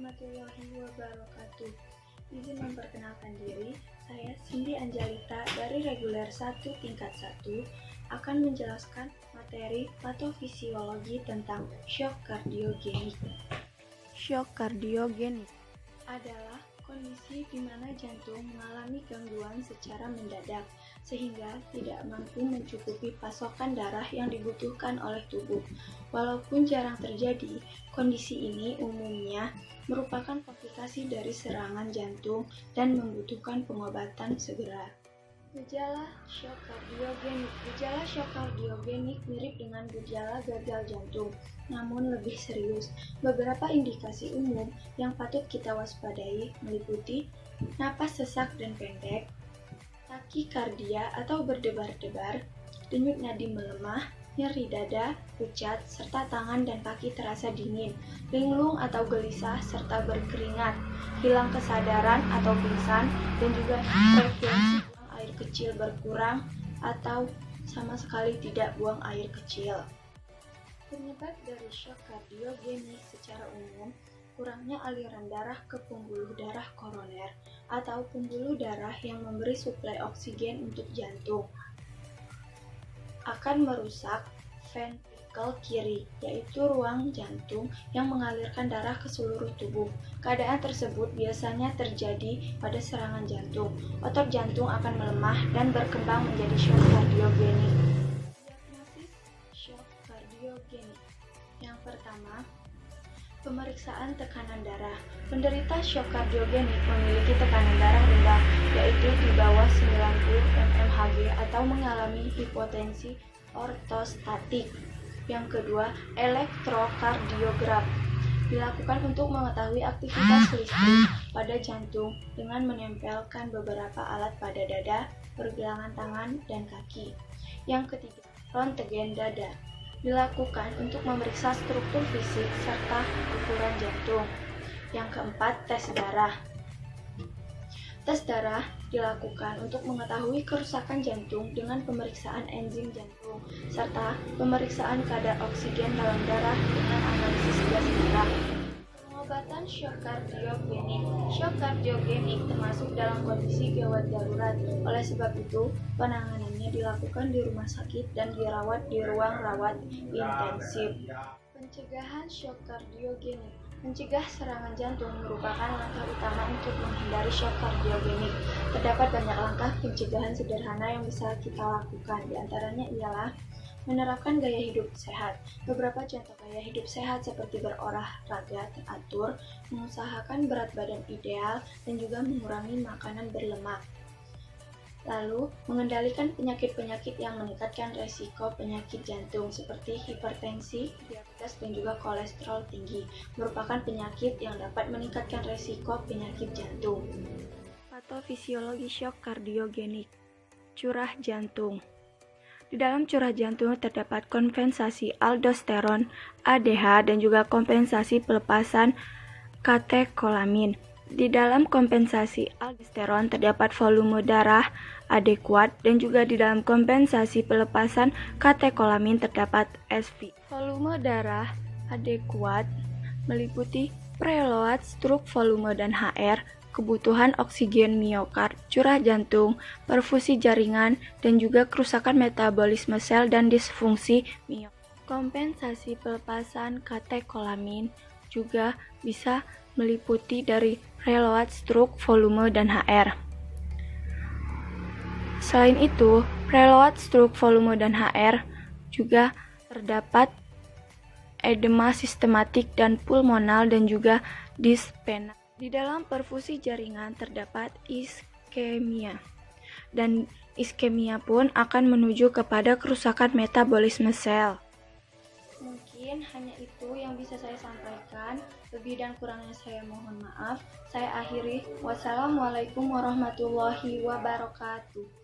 warahmatullahi wabarakatuh. Izin memperkenalkan diri, saya Cindy Anjalita dari Reguler 1 tingkat 1 akan menjelaskan materi patofisiologi tentang shock kardiogenik. Shock kardiogenik adalah kondisi di mana jantung mengalami gangguan secara mendadak sehingga tidak mampu mencukupi pasokan darah yang dibutuhkan oleh tubuh. Walaupun jarang terjadi, kondisi ini umumnya merupakan komplikasi dari serangan jantung dan membutuhkan pengobatan segera. Gejala shock kardiogenik. Gejala shock kardiogenik mirip dengan gejala gagal jantung, namun lebih serius. Beberapa indikasi umum yang patut kita waspadai meliputi napas sesak dan pendek, takikardia atau berdebar-debar, denyut nadi melemah, nyeri dada, pucat, serta tangan dan kaki terasa dingin, linglung atau gelisah serta berkeringat, hilang kesadaran atau pingsan, dan juga frekuensi buang air kecil berkurang atau sama sekali tidak buang air kecil. Penyebab dari shock kardiogenik secara umum kurangnya aliran darah ke pembuluh darah koroner atau pembuluh darah yang memberi suplai oksigen untuk jantung akan merusak ventrikel kiri, yaitu ruang jantung yang mengalirkan darah ke seluruh tubuh. Keadaan tersebut biasanya terjadi pada serangan jantung. Otot jantung akan melemah dan berkembang menjadi shock kardiogenik. Diagnosis shock kardiogenik. Yang pertama, pemeriksaan tekanan darah. Penderita shock kardiogenik memiliki tekanan darah rendah, yaitu di bawah 90 mmHg atau mengalami hipotensi ortostatik. Yang kedua, elektrokardiogram dilakukan untuk mengetahui aktivitas listrik pada jantung dengan menempelkan beberapa alat pada dada, pergelangan tangan, dan kaki. Yang ketiga, röntgen dada dilakukan untuk memeriksa struktur fisik serta ukuran jantung. Yang keempat, tes darah. Tes darah dilakukan untuk mengetahui kerusakan jantung dengan pemeriksaan enzim jantung serta pemeriksaan kadar oksigen dalam darah dengan analisis gas darah. Pengobatan shock kardiogenik. Shock kardiogenik termasuk dalam kondisi gawat darurat. Oleh sebab itu, penanganannya dilakukan di rumah sakit dan dirawat di ruang rawat intensif. Pencegahan shock kardiogenik. Mencegah serangan jantung merupakan langkah utama untuk menghindari shock kardiogenik. Terdapat banyak langkah pencegahan sederhana yang bisa kita lakukan. Di antaranya ialah menerapkan gaya hidup sehat. Beberapa contoh gaya hidup sehat seperti berolahraga teratur, mengusahakan berat badan ideal, dan juga mengurangi makanan berlemak. Lalu, mengendalikan penyakit-penyakit yang meningkatkan resiko penyakit jantung seperti hipertensi, diabetes, dan juga kolesterol tinggi, merupakan penyakit yang dapat meningkatkan resiko penyakit jantung. Patofisiologi shock kardiogenik. Curah jantung. Di dalam curah jantung terdapat kompensasi aldosteron, ADH, dan juga kompensasi pelepasan katekolamin. Di dalam kompensasi aldosteron terdapat volume darah adekuat dan juga di dalam kompensasi pelepasan katekolamin terdapat SV. Volume darah adekuat meliputi preload, struk volume dan HR, kebutuhan oksigen miokard, curah jantung, perfusi jaringan, dan juga kerusakan metabolisme sel dan disfungsi miokard. Kompensasi pelepasan katekolamin juga bisa meliputi dari preload, struk, volume, dan HR. Selain itu, preload, struk, volume, dan HR juga terdapat edema sistematik dan pulmonal dan juga dispena. Di dalam perfusi jaringan terdapat iskemia, dan iskemia pun akan menuju kepada kerusakan metabolisme sel. Mungkin hanya itu yang bisa saya sampaikan. Lebih dan kurangnya saya mohon maaf. Saya akhiri. Wassalamualaikum warahmatullahi wabarakatuh.